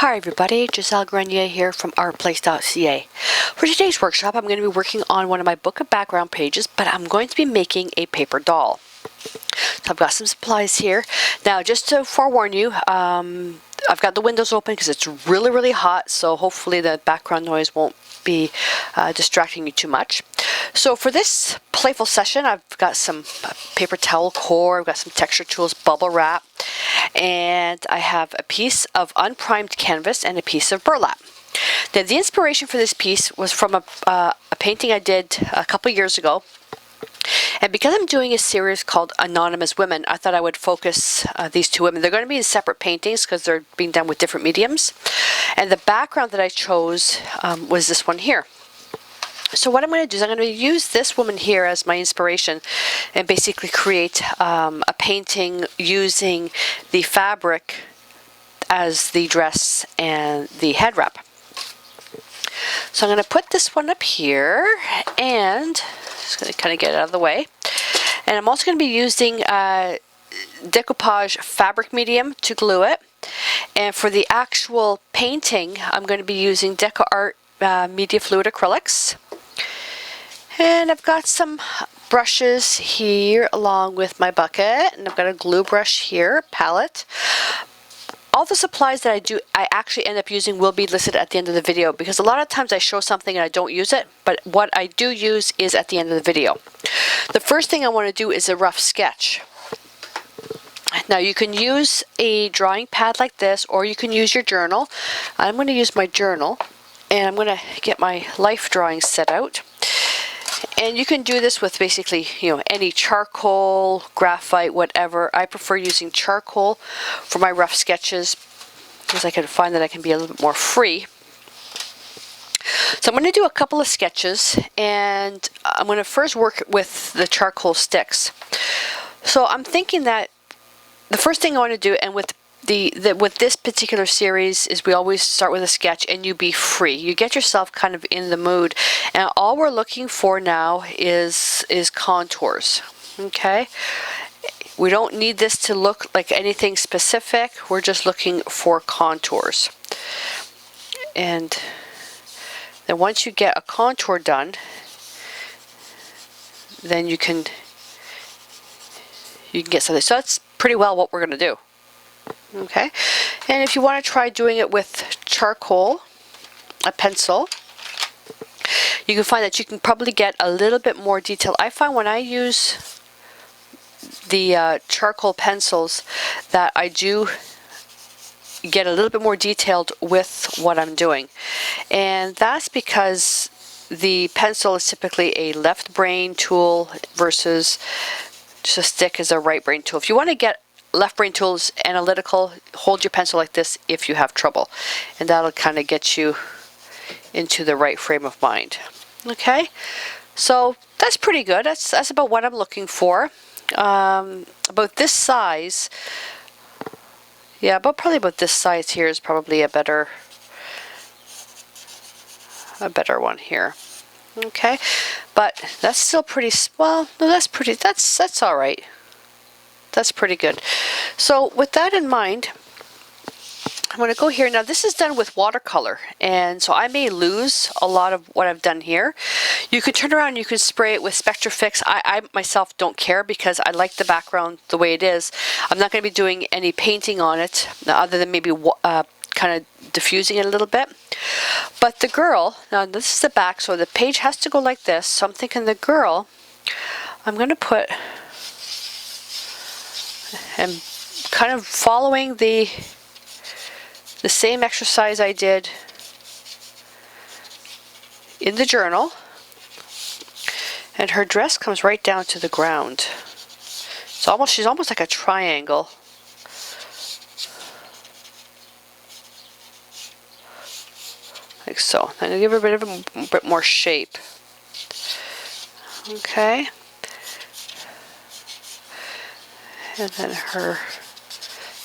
Hi everybody, Giselle Grenier here from artplace.ca. For today's workshop, I'm going to be working on one of my book of background pages, but I'm going to be making a paper doll. So I've got some supplies here. Now, just to forewarn you, I've got the windows open because it's really hot, so hopefully the background noise won't be distracting you too much. So for this playful session, I've got some paper towel core, I've got some texture tools, bubble wrap, and I have a piece of unprimed canvas and a piece of burlap. Now, the inspiration for this piece was from a painting I did a couple years ago. And because I'm doing a series called Anonymous Women, I thought I would focus these two women. They're going to be in separate paintings because they're being done with different mediums. And the background that I chose was this one here. So what I'm going to do is I'm going to use this woman here as my inspiration and basically create a painting using the fabric as the dress and the head wrap. So I'm going to put this one up here and just going to kind of get it out of the way. And I'm also going to be using decoupage fabric medium to glue it. And for the actual painting, I'm going to be using Deco Art Media Fluid Acrylics. And I've got some brushes here along with my bucket, and I've got a glue brush here, palette. All the supplies that I actually end up using will be listed at the end of the video, because a lot of times I show something and I don't use it, but what I do use is at the end of the video. The first thing I want to do is a rough sketch. Now you can use a drawing pad like this, or you can use your journal. I'm going to use my journal, and I'm going to get my life drawing set out. And you can do this with basically, any charcoal, graphite, whatever. I prefer using charcoal for my rough sketches because I can find that I can be a little bit more free. So I'm going to do a couple of sketches, and I'm going to first work with the charcoal sticks. So I'm thinking that the first thing I want to do, and with this particular series, is we always start with a sketch and you be free. You get yourself kind of in the mood, and all we're looking for now is contours. Okay, we don't need this to look like anything specific. We're just looking for contours. And then once you get a contour done, then you can get something. So that's pretty well what we're going to do. Okay, and if you want to try doing it with charcoal, a pencil, you can find that you can probably get a little bit more detail. I find when I use the charcoal pencils that I do get a little bit more detailed with what I'm doing, and that's because the pencil is typically a left brain tool versus just a stick is a right brain tool. If you want to get left brain tools analytical, hold your pencil like this if you have trouble, and that'll kind of get you into the right frame of mind. Okay, so that's pretty good. That's about what I'm looking for. About this size, yeah, probably about this size here is probably a better one here. Okay, but that's still pretty well. No, that's all right. That's pretty good. So with that in mind, I'm going to go here. Now this is done with watercolor, and so I may lose a lot of what I've done here. You could turn around and you could spray it with Spectrafix. I myself don't care because I like the background the way it is. I'm not going to be doing any painting on it other than maybe kind of diffusing it a little bit. But the girl, now this is the back, so the page has to go like this. So I'm thinking the girl, I'm going to put, and kind of following the same exercise I did in the journal, and her dress comes right down to the ground. She's almost like a triangle. Like so. I'm going to give her a bit more shape. Okay. And then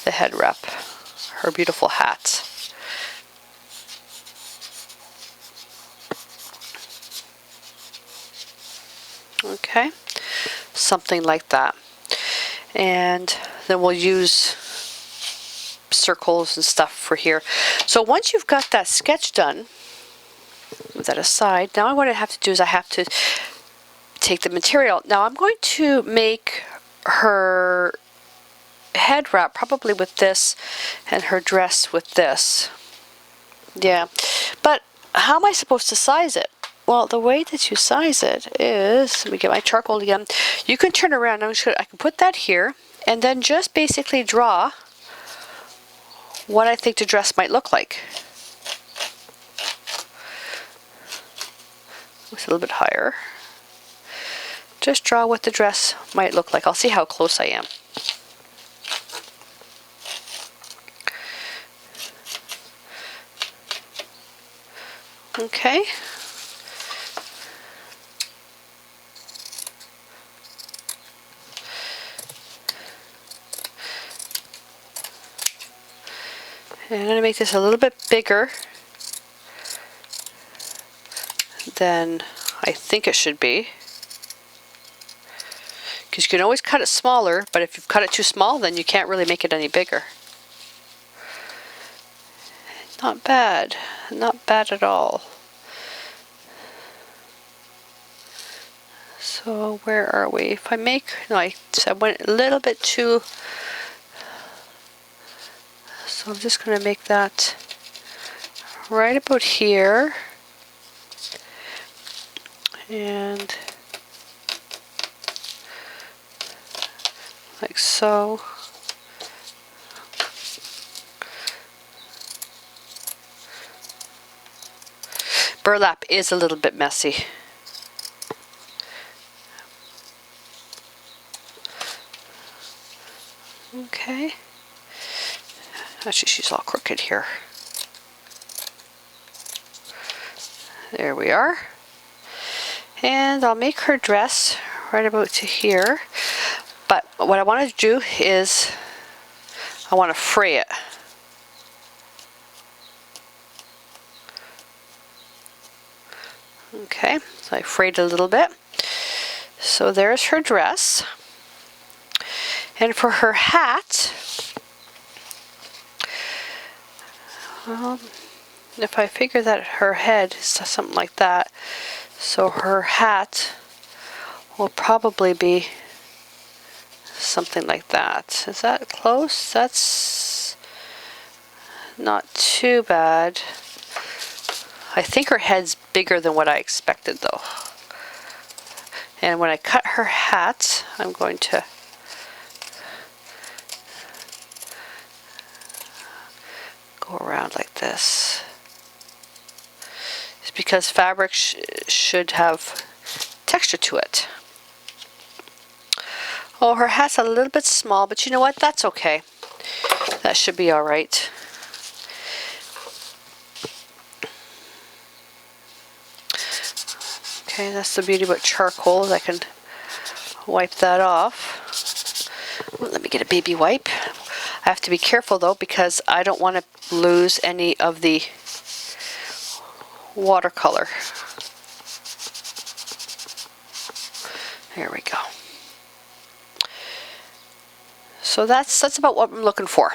the head wrap, her beautiful hat. Okay, something like that. And then we'll use circles and stuff for here. So once you've got that sketch done, move that aside. Now what I have to do is I have to take the material. Now I'm going to make her head wrap probably with this and her dress with this. Yeah, but how am I supposed to size it? Well, the way that you size it is, let me get my charcoal again. You can turn around. I can put that here and then just basically draw what I think the dress might look like. It's a little bit higher. Just draw what the dress might look like. I'll see how close I am. Okay. And I'm going to make this a little bit bigger than I think it should be. Because you can always cut it smaller, but if you've cut it too small, then you can't really make it any bigger. Not bad. Not bad at all. So where are we? If I make, no, I went a little bit too, so I'm just going to make that right about here. And like so. Burlap is a little bit messy. Okay. Actually, she's all crooked here. There we are. And I'll make her dress right about to here. But what I want to do is I want to fray it. Okay, so I frayed a little bit. So there's her dress. And for her hat, well, if I figure that her head is something like that, so her hat will probably be something like that. Is that close? That's not too bad. I think her head's bigger than what I expected though. And when I cut her hat, I'm going to go around like this. It's because fabric should have texture to it. Oh, her hat's a little bit small, but you know what? That's okay. That should be all right. Okay, that's the beauty about charcoal. I can wipe that off. Well, let me get a baby wipe. I have to be careful though because I don't want to lose any of the watercolor. There we go. So that's about what I'm looking for.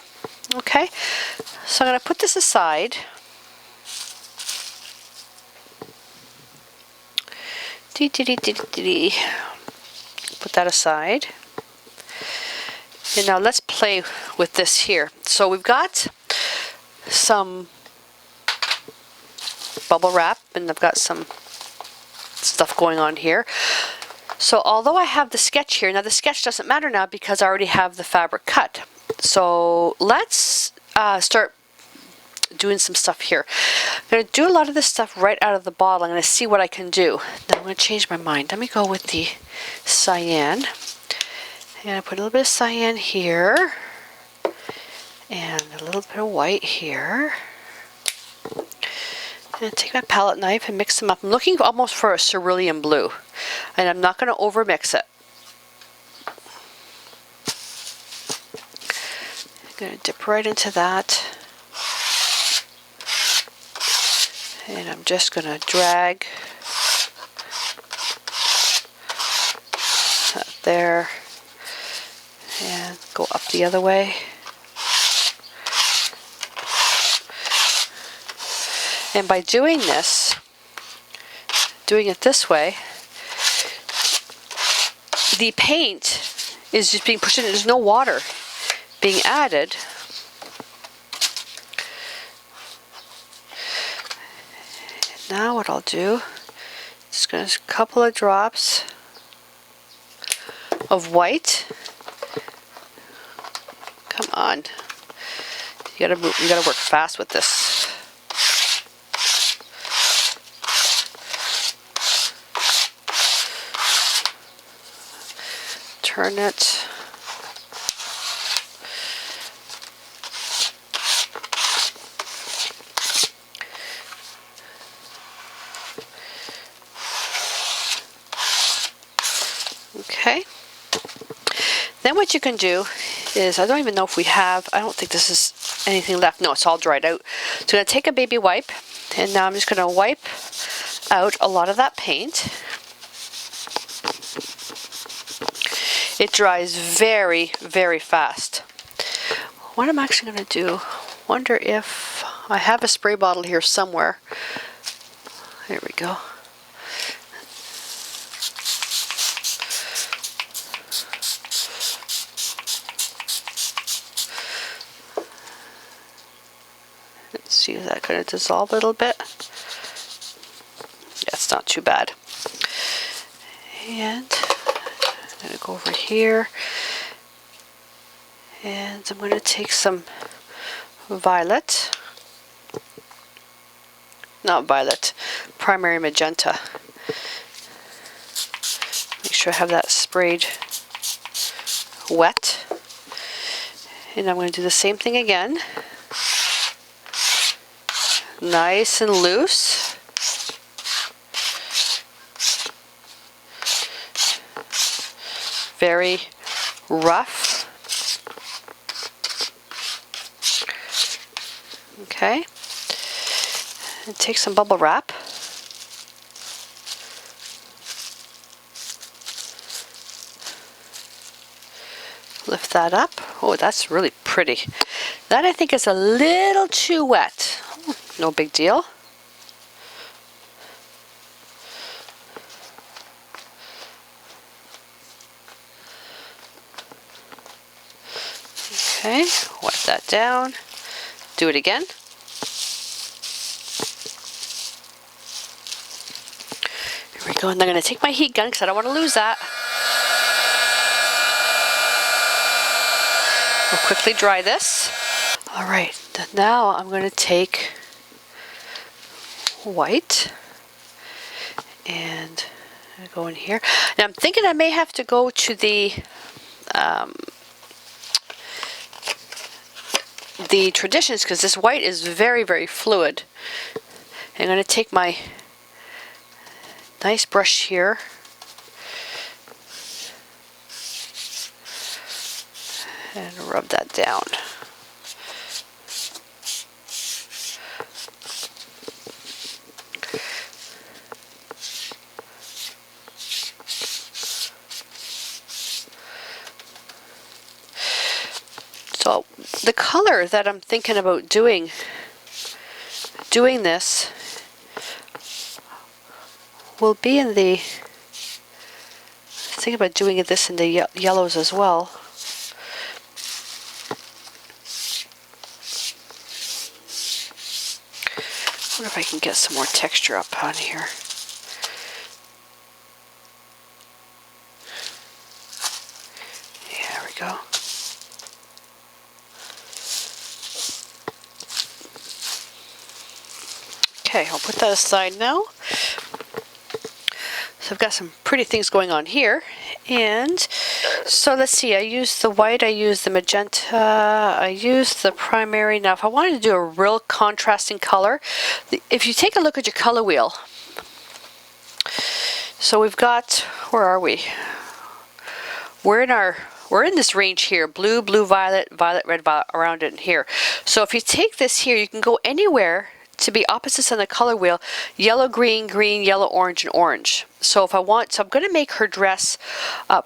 Okay, so I'm going to put this aside. Put that aside. And now let's play with this here. So we've got some bubble wrap and I've got some stuff going on here. So although I have the sketch here, now the sketch doesn't matter now because I already have the fabric cut. So let's start doing some stuff here. I'm going to do a lot of this stuff right out of the bottle. I'm going to see what I can do. Now I'm going to change my mind. Let me go with the cyan. And I put a little bit of cyan here. And a little bit of white here. And take my palette knife and mix them up. I'm looking almost for a cerulean blue. And I'm not going to over mix it. I'm going to dip right into that. And I'm just going to drag that there and go up the other way. And by doing this, doing it this way, the paint is just being pushed in. There's no water being added. Now what I'll do, just going to a couple of drops of white. Come on, you gotta move, you gotta work fast with this. Turn it. Okay. Then what you can do is, I don't even know if we have, I don't think this is anything left. No, it's all dried out. So I'm going to take a baby wipe, and now I'm just going to wipe out a lot of that paint. It dries very, very fast. What I'm actually going to do, wonder if I have a spray bottle here somewhere. There we go. Let's see, is that going to dissolve a little bit? Yeah, it's not too bad. And I'm going to go over here, and I'm going to take some violet, not violet, primary magenta. Make sure I have that sprayed wet. And I'm going to do the same thing again. Nice and loose. Very rough. Okay. And take some bubble wrap. Lift that up. Oh, that's really pretty. That I think is a little too wet. No big deal. Okay, wipe that down. Do it again. Here we go, and I'm going to take my heat gun because I don't want to lose that. We'll quickly dry this. All right, now I'm going to take white and go in here. Now I'm thinking I may have to go to the traditions, because this white is very, very fluid. I'm going to take my nice brush here and rub that down. So the color that I'm thinking about doing this will be in the, think about doing this in the yellows as well. I wonder if I can get some more texture up on here. Yeah, there we go. Okay, I'll put that aside now. So I've got some pretty things going on here. And so let's see, I used the white, I used the magenta, I used the primary. Now if I wanted to do a real contrasting color, if you take a look at your color wheel, so we've got, where are we? We're in this range here, blue, blue, violet, violet, red, violet, around it in here. So if you take this here, you can go anywhere to be opposites on the color wheel: yellow, green, green, yellow, orange, and orange. So if I want, so I'm going to make her dress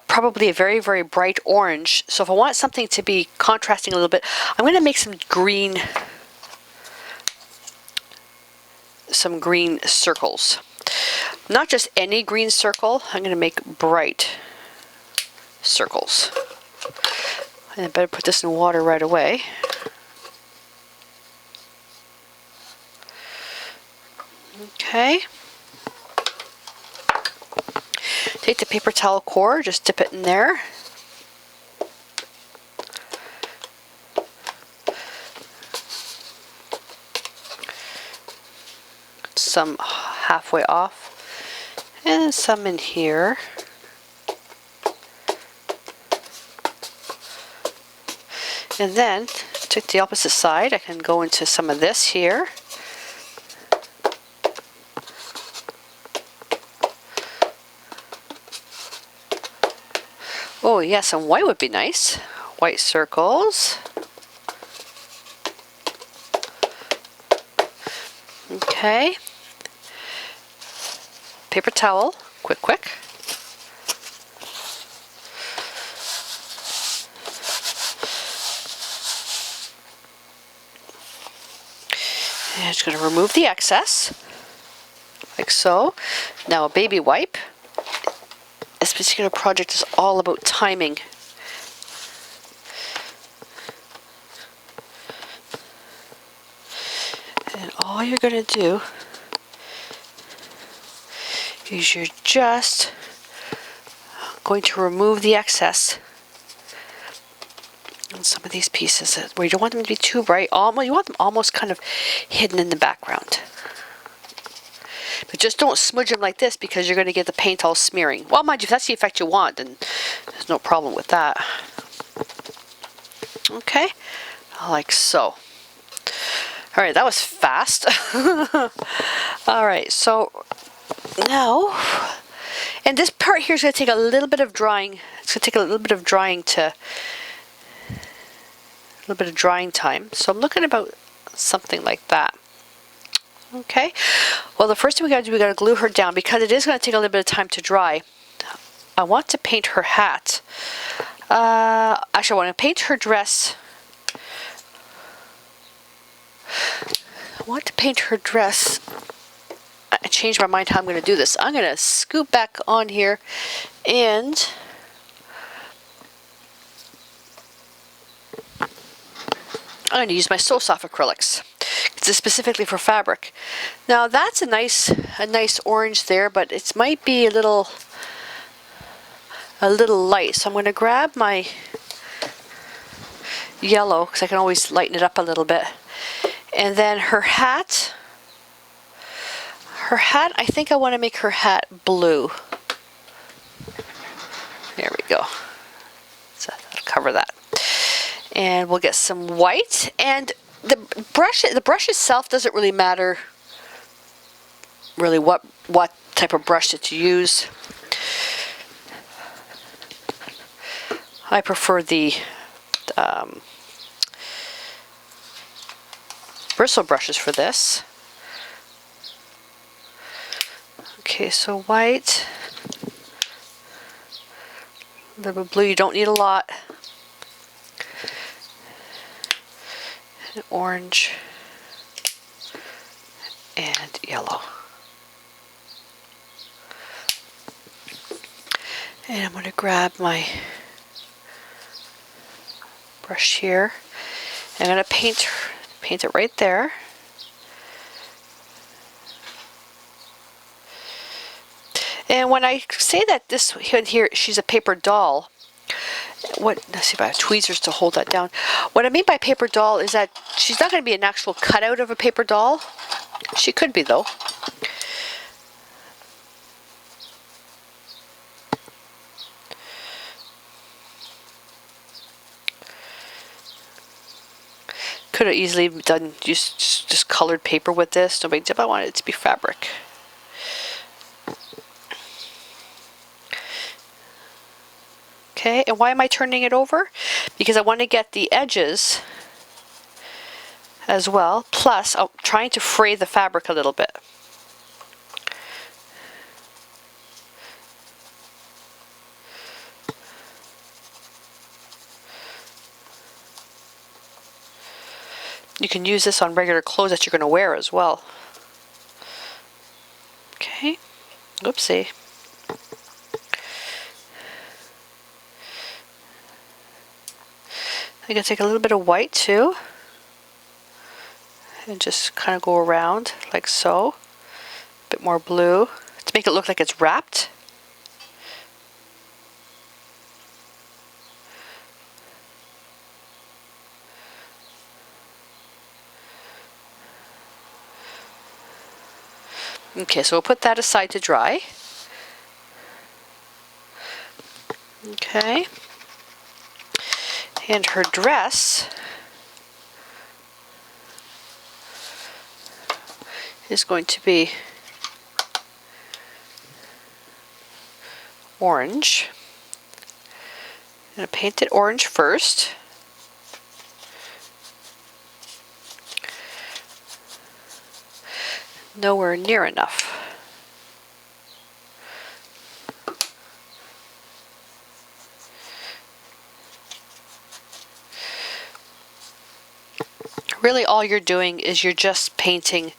probably a very, very bright orange. So if I want something to be contrasting a little bit, I'm going to make some green some green circles. Not just any green circle, I'm going to make bright circles. And I better put this in water right away. Okay. Take the paper towel core, just dip it in there. Some halfway off, and some in here. And then, to the opposite side, I can go into some of this here. Oh yeah, some white would be nice. White circles. Okay. Paper towel, quick. And I'm just going to remove the excess, like so. Now a baby wipe. This particular project is all about timing. And all you're going to do is you're just going to remove the excess on some of these pieces where you don't want them to be too bright. You want them almost kind of hidden in the background. But just don't smudge them like this because you're going to get the paint all smearing. Well, mind you, if that's the effect you want, then there's no problem with that. Okay, like so. All right, that was fast. All right, so now, and this part here is going to take a little bit of drying. It's going to take a little bit of drying time. So I'm looking about something like that. Okay. Well, the first thing we got to do, we got to glue her down because it is going to take a little bit of time to dry. I want to paint her hat. Actually, I want to paint her dress. I changed my mind how I'm going to do this. I'm going to scoop back on here and I'm going to use my So Soft acrylics. This is specifically for fabric. Now that's a nice orange there, but it might be a little light. So I'm going to grab my yellow because I can always lighten it up a little bit. And then her hat, I think I want to make her hat blue. There we go. So that'll cover that. And we'll get some white. And the brush itself doesn't really matter really what type of brush that you use. I prefer the bristle brushes for this. Okay, so white, a little bit blue, you don't need a lot. And orange and yellow. And I'm going to grab my brush here. I'm going to paint it right there. And when I say that this here, she's a paper doll, let's see if I have tweezers to hold that down. What I mean by paper doll is that she's not going to be an actual cutout of a paper doll. She could be though. Could have easily done just colored paper with this. No big deal. I wanted it to be fabric. Okay, and why am I turning it over? Because I want to get the edges as well. Plus, I'm trying to fray the fabric a little bit. You can use this on regular clothes that you're going to wear as well. Oopsie. I'm going to take a little bit of white too and just kind of go around like so. A bit more blue to make it look like it's wrapped. Okay, so we'll put that aside to dry. Okay. And her dress is going to be orange. I'm going to paint it orange first. Nowhere near enough. Really all you're doing is you're just painting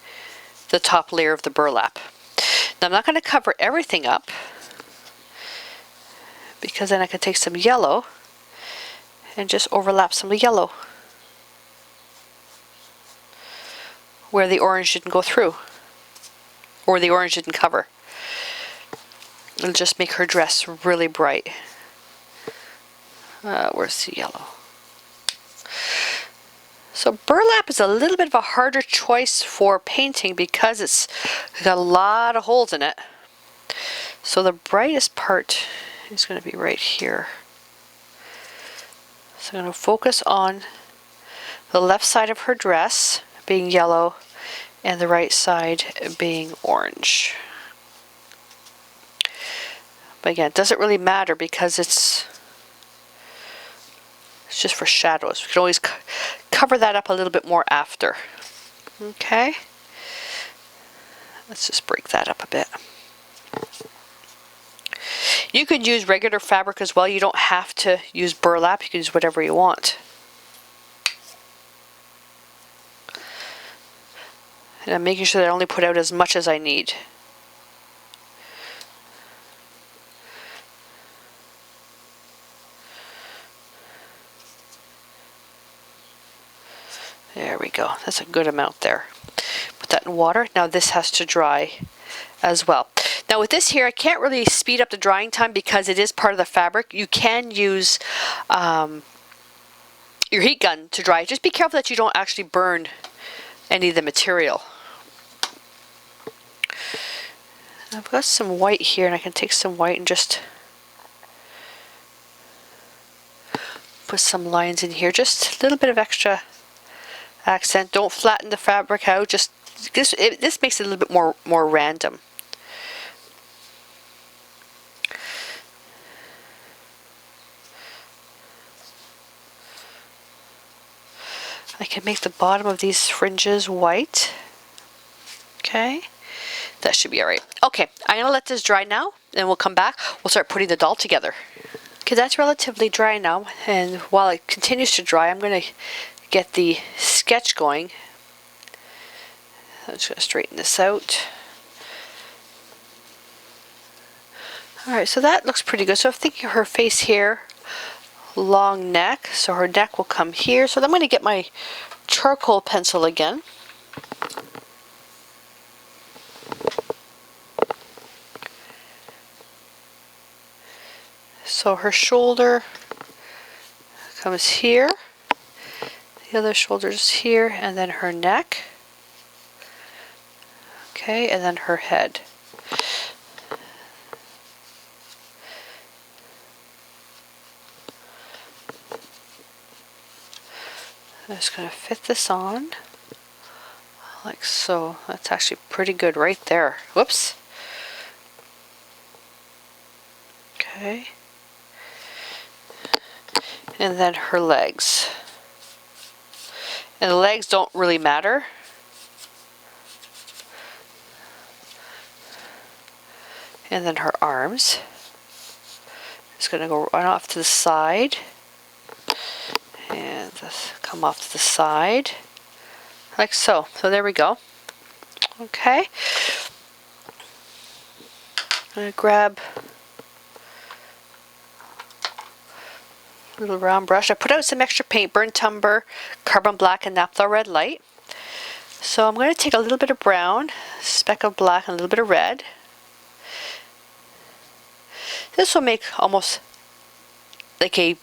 the top layer of the burlap. Now I'm not going to cover everything up because then I can take some yellow and just overlap some yellow where the orange didn't go through or the orange didn't cover. It'll just make her dress really bright. Where's the yellow? So burlap is a little bit of a harder choice for painting because it's got a lot of holes in it. So the brightest part is going to be right here. So I'm going to focus on the left side of her dress being yellow and the right side being orange. But again, it doesn't really matter because it's just for shadows. We can always cover that up a little bit more after. Okay. Let's just break that up a bit. You could use regular fabric as well. You don't have to use burlap. You can use whatever you want. And I'm making sure that I only put out as much as I need. There we go. That's a good amount there. Put that in water. Now this has to dry as well. Now with this here, I can't really speed up the drying time because it is part of the fabric. You can use your heat gun to dry. Just be careful that you don't actually burn any of the material. I've got some white here and I can take some white and just put some lines in here. Just a little bit of extra accent. Don't flatten the fabric out. Just this makes it a little bit more random. I can make the bottom of these fringes white. Okay, that should be all right. Okay, I'm gonna let this dry now, and we'll come back. We'll start putting the doll together. Okay, that's relatively dry now, and while it continues to dry, I'm gonna get the sketch going. I'm just going to straighten this out. Alright, so that looks pretty good. So I'm thinking her face here, long neck, so her neck will come here. So I'm going to get my charcoal pencil again. So her shoulder comes here. The other shoulder is here, and then her neck. Okay, and then her head. I'm just going to fit this on like so. That's actually pretty good right there. Whoops. Okay. And then her legs. And the legs don't really matter. And then her arms. It's going to go right off to the side. And come off to the side. Like so. So there we go. Okay. I'm going to grab a little round brush. I put out some extra paint, burnt umber, carbon black, and naphtha red light. So I'm going to take a little bit of brown, a speck of black, and a little bit of red. This will make almost like a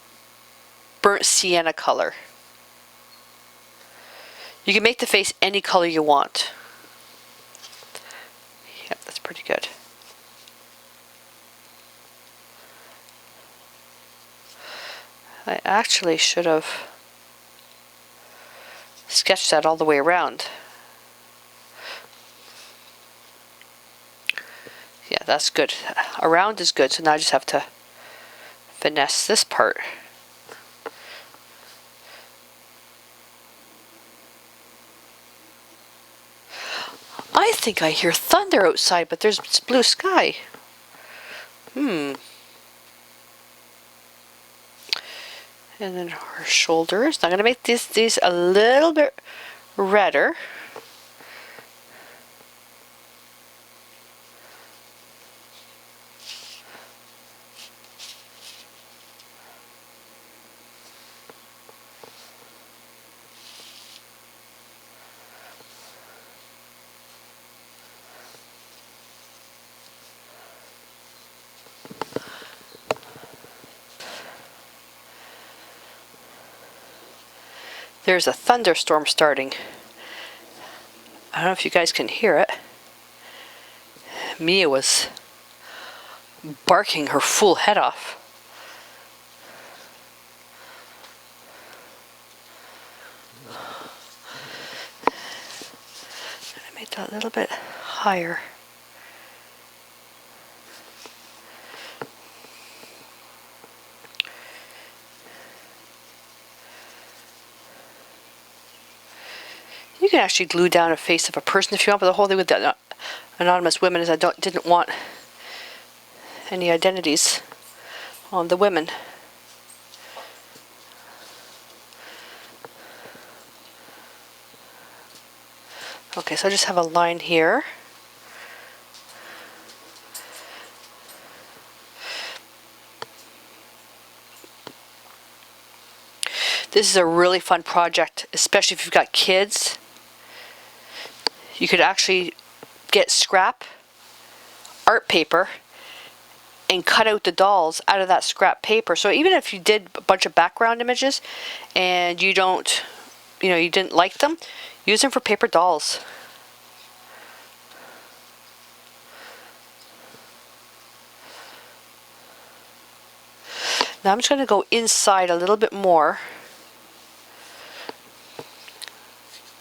burnt sienna color. You can make the face any color you want. Yep, that's pretty good. I actually should have sketched that all the way around. Yeah, that's good. Around is good, so now I just have to finesse this part. I think I hear thunder outside, but there's blue sky. And then her shoulders. Now I'm going to make these a little bit redder. There's a thunderstorm starting. I don't know if you guys can hear it. Mia was barking her fool head off. I made that a little bit higher. You can actually glue down a face of a person if you want, but the whole thing with the anonymous women is I didn't want any identities on the women. Okay, so I just have a line here. This is a really fun project, especially if you've got kids. You could actually get scrap art paper and cut out the dolls out of that scrap paper. So even if you did a bunch of background images and you didn't like them, use them for paper dolls. Now I'm just going to go inside a little bit more,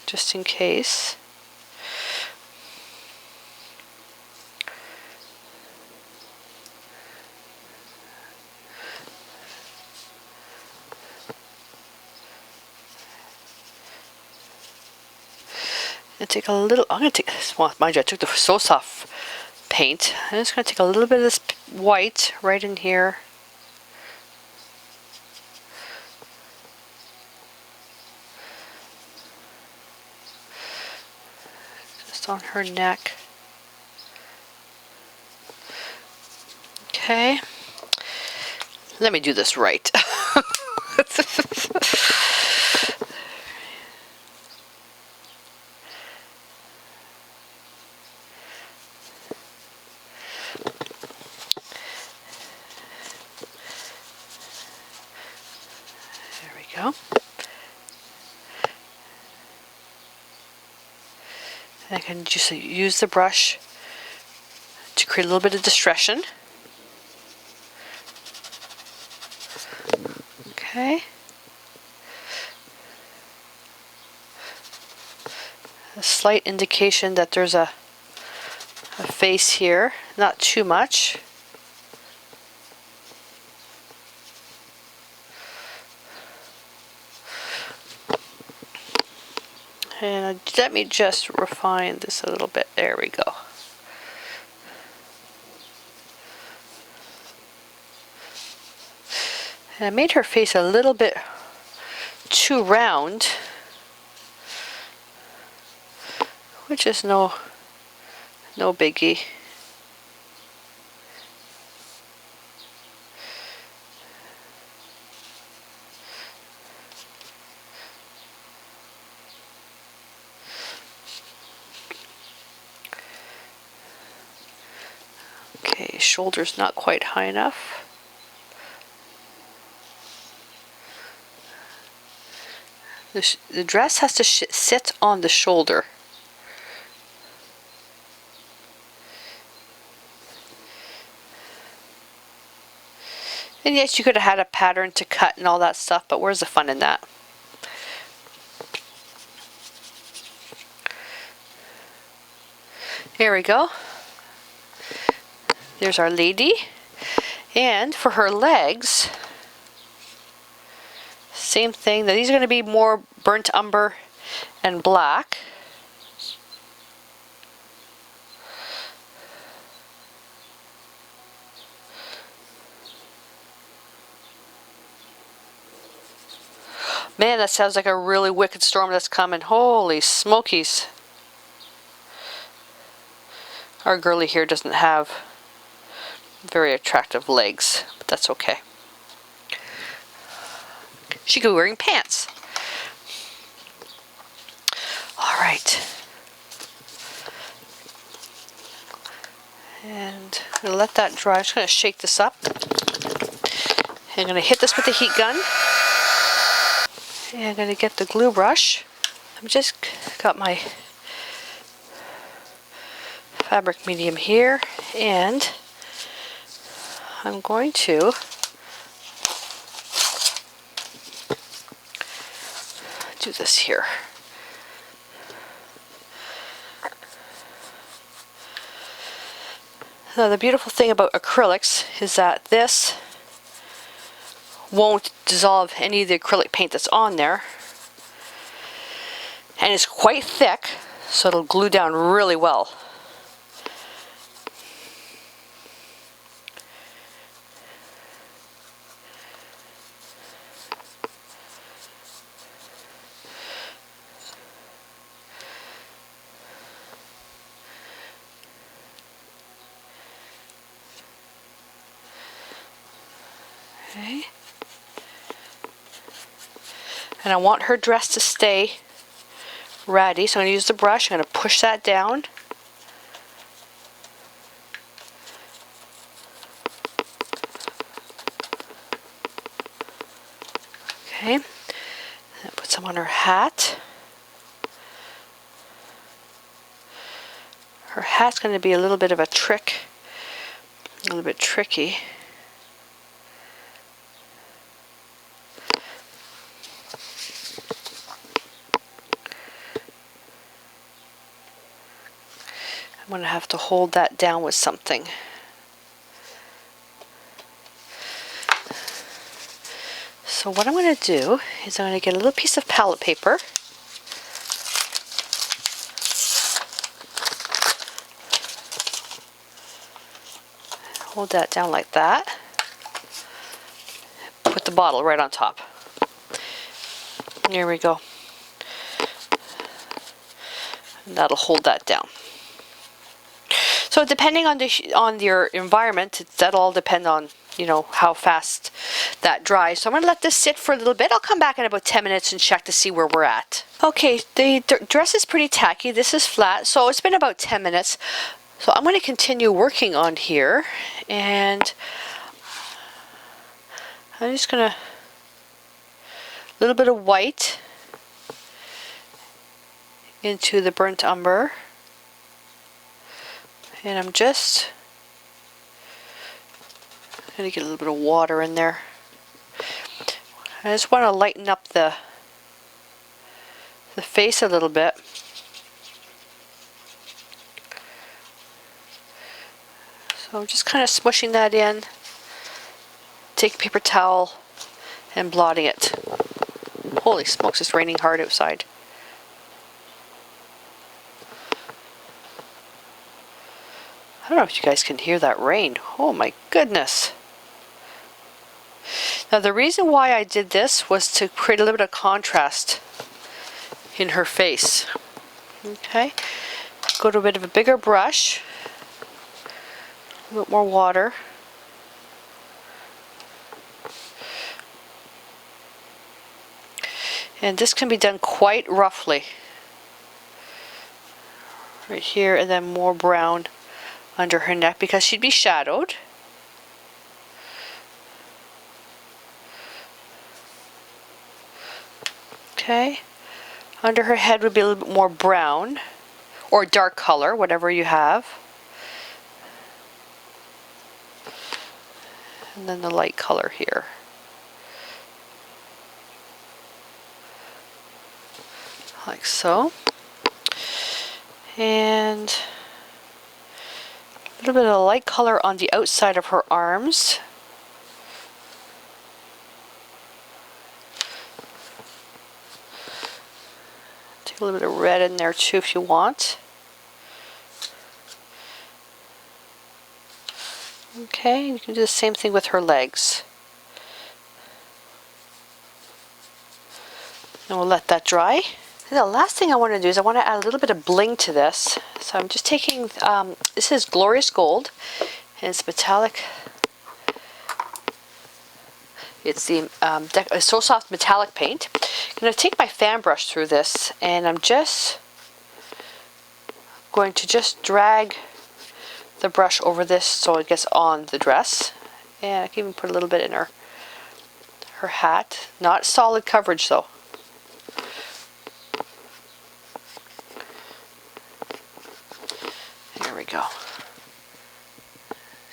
just in case. Take a little, I'm going to take, well, mind you, I took the So Soft paint. I'm just going to take a little bit of this white right in here. Just on her neck. Okay. Let me do this right. Go. And I can just use the brush to create a little bit of distortion. Okay. A slight indication that there's a face here, not too much. And let me just refine this a little bit. There we go. And I made her face a little bit too round, which is no biggie. shoulder's not quite high enough. The dress has to sit on the shoulder. And yes, you could have had a pattern to cut and all that stuff, but where's the fun in that? There we go. There's our lady. And for her legs, same thing. Now these are going to be more burnt umber and black. Man, that sounds like a really wicked storm that's coming. Holy smokies. Our girly here doesn't have very attractive legs, but that's okay. She could be wearing pants. All right. And I'm going to let that dry. I'm just going to shake this up. I'm going to hit this with the heat gun. And I'm going to get the glue brush. I've just got my fabric medium here, and I'm going to do this here. Now the beautiful thing about acrylics is that this won't dissolve any of the acrylic paint that's on there, and it's quite thick, so it'll glue down really well. Okay. And I want her dress to stay ratty, so I'm going to use the brush. I'm going to push that down. Okay. And put some on her hat. Her hat's going to be a little bit of a trick, a little bit tricky. I'm going to have to hold that down with something. So what I'm going to do is I'm going to get a little piece of palette paper. Hold that down like that. Put the bottle right on top. There we go. And that'll hold that down. So depending on your environment, that'll all depend on, you know, how fast that dries. So I'm going to let this sit for a little bit. I'll come back in about 10 minutes and check to see where we're at. Okay, the dress is pretty tacky. This is flat, so it's been about 10 minutes. So I'm going to continue working on here, and I'm just going to, a little bit of white into the burnt umber. And I'm just going to get a little bit of water in there. I just want to lighten up the face a little bit. So I'm just kind of smushing that in. Take a paper towel and blotting it. Holy smokes, it's raining hard outside. I don't know if you guys can hear that rain. Oh my goodness. Now the reason why I did this was to create a little bit of contrast in her face. Okay. Go to a bit of a bigger brush. A little bit more water. And this can be done quite roughly. Right here, and then more brown under her neck because she'd be shadowed. Okay, under her head would be a little bit more brown or dark color, whatever you have. And then the light color here. Like so. And a little bit of light color on the outside of her arms. Take a little bit of red in there too if you want. Okay, you can do the same thing with her legs. And we'll let that dry. And the last thing I want to do is I want to add a little bit of bling to this. So I'm just taking, this is Glorious Gold, and it's metallic. It's the So Soft metallic paint. I'm going to take my fan brush through this, and I'm just going to just drag the brush over this so it gets on the dress. And I can even put a little bit in her hat. Not solid coverage though. There we go.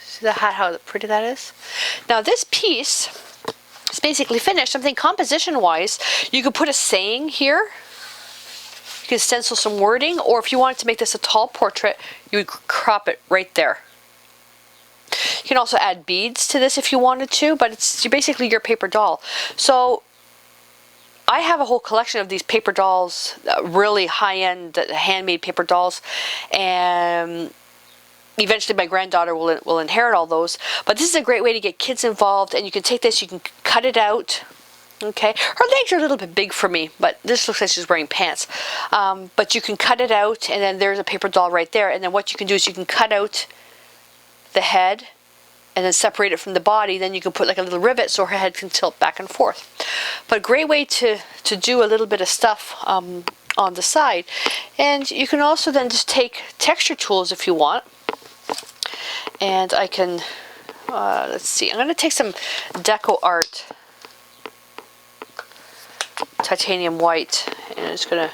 See the hat, how pretty that is? Now this piece is basically finished. I'm thinking composition wise, you could put a saying here. You can stencil some wording, or if you wanted to make this a tall portrait, you would crop it right there. You can also add beads to this if you wanted to, but it's basically your paper doll. So I have a whole collection of these paper dolls, really high-end handmade paper dolls, and eventually my granddaughter will inherit all those. But this is a great way to get kids involved, and you can take this, you can cut it out. Okay, her legs are a little bit big for me, but this looks like she's wearing pants. But you can cut it out, and then there's a paper doll right there. And then what you can do is you can cut out the head and then separate it from the body. Then you can put like a little rivet so her head can tilt back and forth. But a great way to do a little bit of stuff on the side. And you can also then just take texture tools if you want. And I can, let's see, I'm going to take some Deco Art titanium white, and I'm just gonna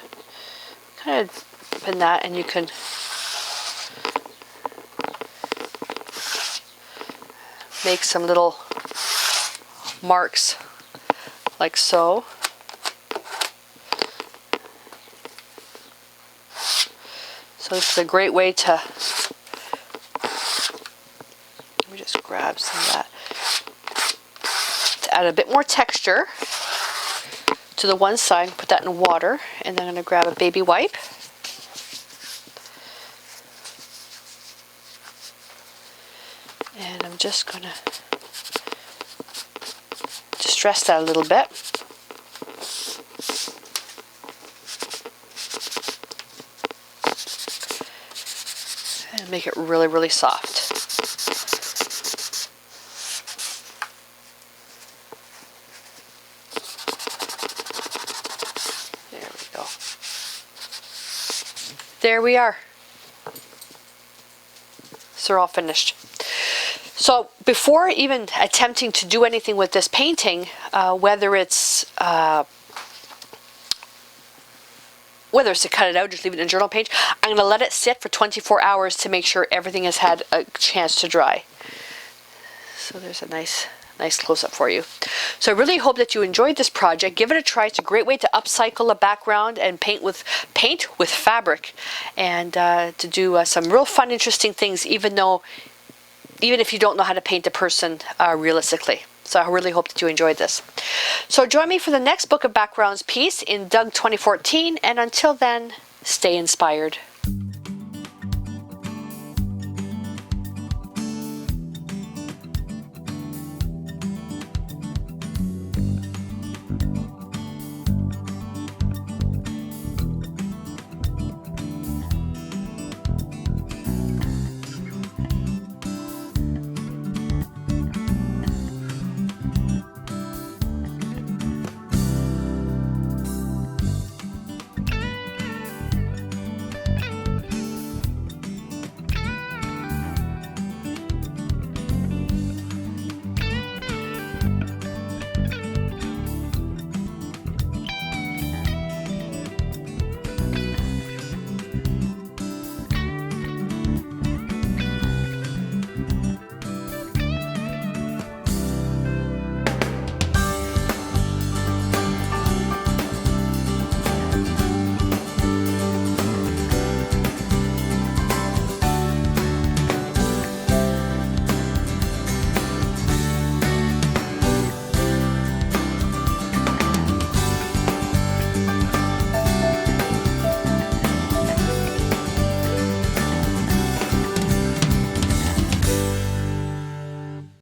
kind of open that, and you can make some little marks like so. So it's a great way to, let me just grab some of that, to add a bit more texture to the one side. Put that in water, and then I'm going to grab a baby wipe. And I'm just going to distress that a little bit. And make it really, really soft. There we are. So they're all finished. So before even attempting to do anything with this painting, whether it's to cut it out, just leave it in a journal page, I'm going to let it sit for 24 hours to make sure everything has had a chance to dry. So there's a nice close-up for you. So I really hope that you enjoyed this project. Give it a try. It's a great way to upcycle a background and paint with fabric, and to do some real fun, interesting things, even if you don't know how to paint a person realistically. So I really hope that you enjoyed this. So join me for the next Book of Backgrounds piece in Doug 2014, and until then, stay inspired.